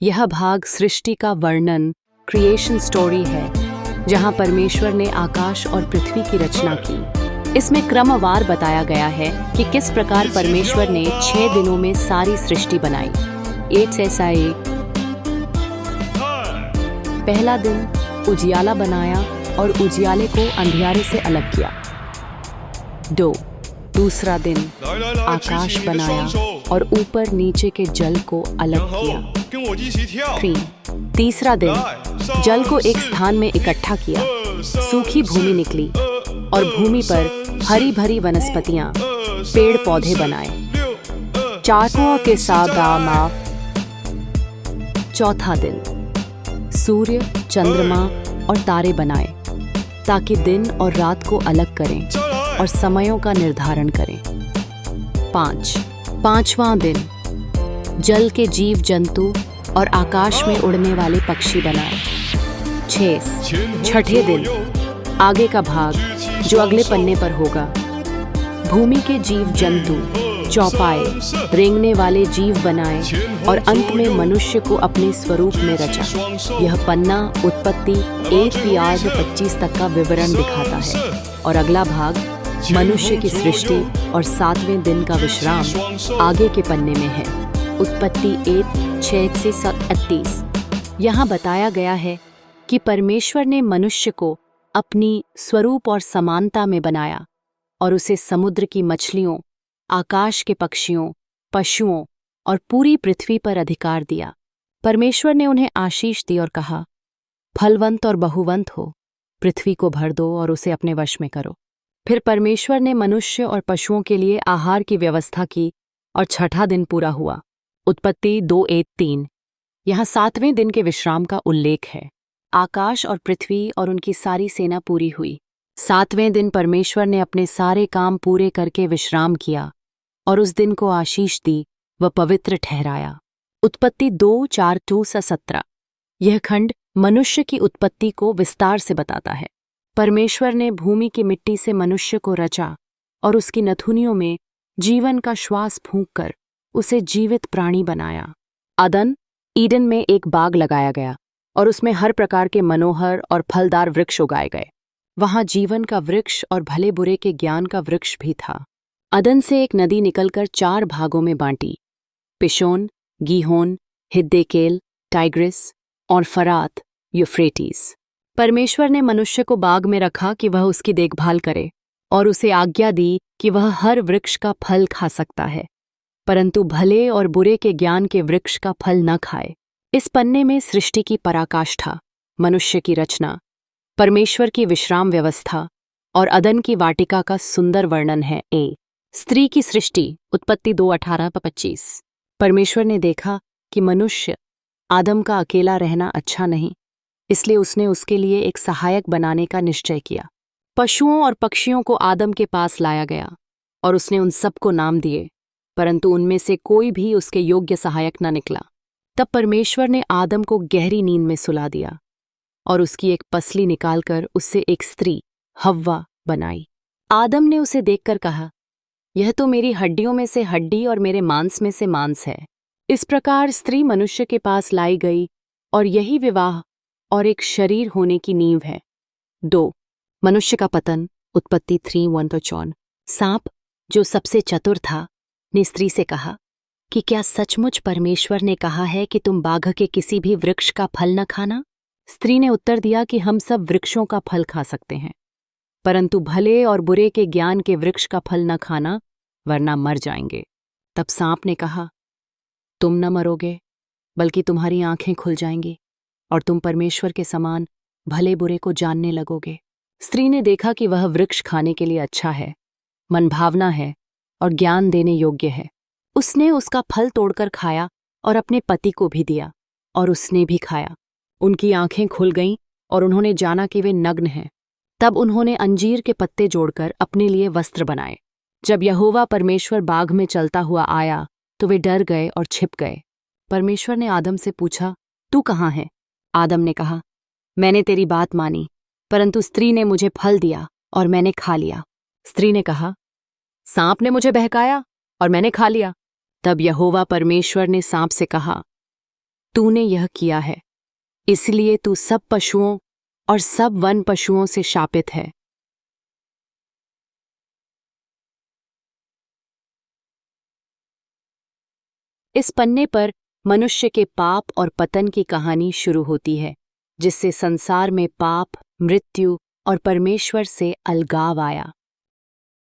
यह भाग सृष्टि का वर्णन, क्रिएशन स्टोरी है, जहां परमेश्वर ने आकाश और पृथ्वी की रचना की। इसमें क्रमवार बताया गया है कि किस प्रकार परमेश्वर ने 6 दिनों में सारी सृष्टि बनाई। 8 ऐसा 1। पहला दिन उजियाला बनाया और उजियाले को अंधियारे से अलग किया। 2 दूसरा दिन आकाश बनाया और ऊपर नीचे के जल को अलग किया। 3 तीसरा दिन जल को एक स्थान में इकट्ठा किया, सूखी भूमि निकली और भूमि पर हरी भरी वनस्पतियां, पेड़ पौधे बनाए। 4 के साथ चौथा दिन सूर्य, चंद्रमा और तारे बनाए ताकि दिन और रात को अलग करें और समयों का निर्धारण करें। 5वां दिन जल के जीव जंतु और आकाश में उड़ने वाले पक्षी बनाए। 6 छठे दिन आगे का भाग जो अगले पन्ने पर होगा, भूमि के जीव जंतु, चौपाए, रेंगने वाले जीव बनाए और अंत में मनुष्य को अपने स्वरूप में रचा। यह पन्ना उत्पत्ति 1-25 तक का विवरण दिखाता है और अगला भाग मनुष्य की सृष्टि और 7वें दिन का विश्राम आगे के पन्ने में है। उत्पत्ति 1:6-38। यहाँ बताया गया है कि परमेश्वर ने मनुष्य को अपनी स्वरूप और समानता में बनाया और उसे समुद्र की मछलियों, आकाश के पक्षियों, पशुओं और पूरी पृथ्वी पर अधिकार दिया। परमेश्वर ने उन्हें आशीष दी और कहा, फलवंत और बहुवंत हो, पृथ्वी को भर दो और उसे अपने वश में करो। फिर परमेश्वर ने मनुष्य और पशुओं के लिए आहार की व्यवस्था की और छठा दिन पूरा हुआ। उत्पत्ति 2:3। यहाँ 7वें दिन के विश्राम का उल्लेख है। आकाश और पृथ्वी और उनकी सारी सेना पूरी हुई। 7वें दिन परमेश्वर ने अपने सारे काम पूरे करके विश्राम किया और उस दिन को आशीष दी व पवित्र ठहराया। उत्पत्ति 2:4-17। यह खंड मनुष्य की उत्पत्ति को विस्तार से बताता है। परमेश्वर ने भूमि की मिट्टी से मनुष्य को रचा और उसकी नथुनियों में जीवन का श्वास फूंककर उसे जीवित प्राणी बनाया। अदन ईडन में एक बाग लगाया गया और उसमें हर प्रकार के मनोहर और फलदार वृक्ष उगाए गए। वहां जीवन का वृक्ष और भले बुरे के ज्ञान का वृक्ष भी था। अदन से एक नदी निकलकर 4 भागों में बांटी, पिशोन, गीहोन, हिद्देकेल, टाइग्रिस और फरात, यूफ्रेटिस। परमेश्वर ने मनुष्य को बाग में रखा कि वह उसकी देखभाल करे और उसे आज्ञा दी कि वह हर वृक्ष का फल खा सकता है, परंतु भले और बुरे के ज्ञान के वृक्ष का फल न खाए। इस पन्ने में सृष्टि की पराकाष्ठा, मनुष्य की रचना, परमेश्वर की विश्राम व्यवस्था और अदन की वाटिका का सुंदर वर्णन है। स्त्री की सृष्टि। उत्पत्ति 2:18-25। परमेश्वर ने देखा कि मनुष्य आदम का अकेला रहना अच्छा नहीं, इसलिए उसने उसके लिए एक सहायक बनाने का निश्चय किया। पशुओं और पक्षियों को आदम के पास लाया गया और उसने उन सबको नाम दिए, परंतु उनमें से कोई भी उसके योग्य सहायक न निकला। तब परमेश्वर ने आदम को गहरी नींद में सुला दिया और उसकी एक पसली निकालकर उससे एक स्त्री, हव्वा, बनाई। आदम ने उसे देखकर कहा, यह तो मेरी हड्डियों में से हड्डी और मेरे मांस में से मांस है। इस प्रकार स्त्री मनुष्य के पास लाई गई और यही विवाह और एक शरीर होने की नींव है। 2 मनुष्य का पतन। उत्पत्ति 3:1-4। सांप, जो सबसे चतुर था, ने स्त्री से कहा कि क्या सचमुच परमेश्वर ने कहा है कि तुम बाग के किसी भी वृक्ष का फल न खाना? स्त्री ने उत्तर दिया कि हम सब वृक्षों का फल खा सकते हैं, परंतु भले और बुरे के ज्ञान के वृक्ष का फल न खाना, वरना मर जाएंगे। तब सांप ने कहा, तुम न मरोगे, बल्कि तुम्हारी आंखें खुल जाएंगी और तुम परमेश्वर के समान भले बुरे को जानने लगोगे। स्त्री ने देखा कि वह वृक्ष खाने के लिए अच्छा है, मनभावना है और ज्ञान देने योग्य है। उसने उसका फल तोड़कर खाया और अपने पति को भी दिया और उसने भी खाया। उनकी आंखें खुल गईं और उन्होंने जाना कि वे नग्न हैं। तब उन्होंने अंजीर के पत्ते जोड़कर अपने लिए वस्त्र बनाए। जब यहोवा परमेश्वर बाग में चलता हुआ आया तो वे डर गए और छिप गए। परमेश्वर ने आदम से पूछा, तू कहाँ है? आदम ने कहा, मैंने तेरी बात मानी, परंतु स्त्री ने मुझे फल दिया और मैंने खा लिया। स्त्री ने कहा, सांप ने मुझे बहकाया और मैंने खा लिया। तब यहोवा परमेश्वर ने सांप से कहा, तूने यह किया है, इसलिए तू सब पशुओं और सब वन पशुओं से शापित है। इस पन्ने पर मनुष्य के पाप और पतन की कहानी शुरू होती है, जिससे संसार में पाप, मृत्यु और परमेश्वर से अलगाव आया।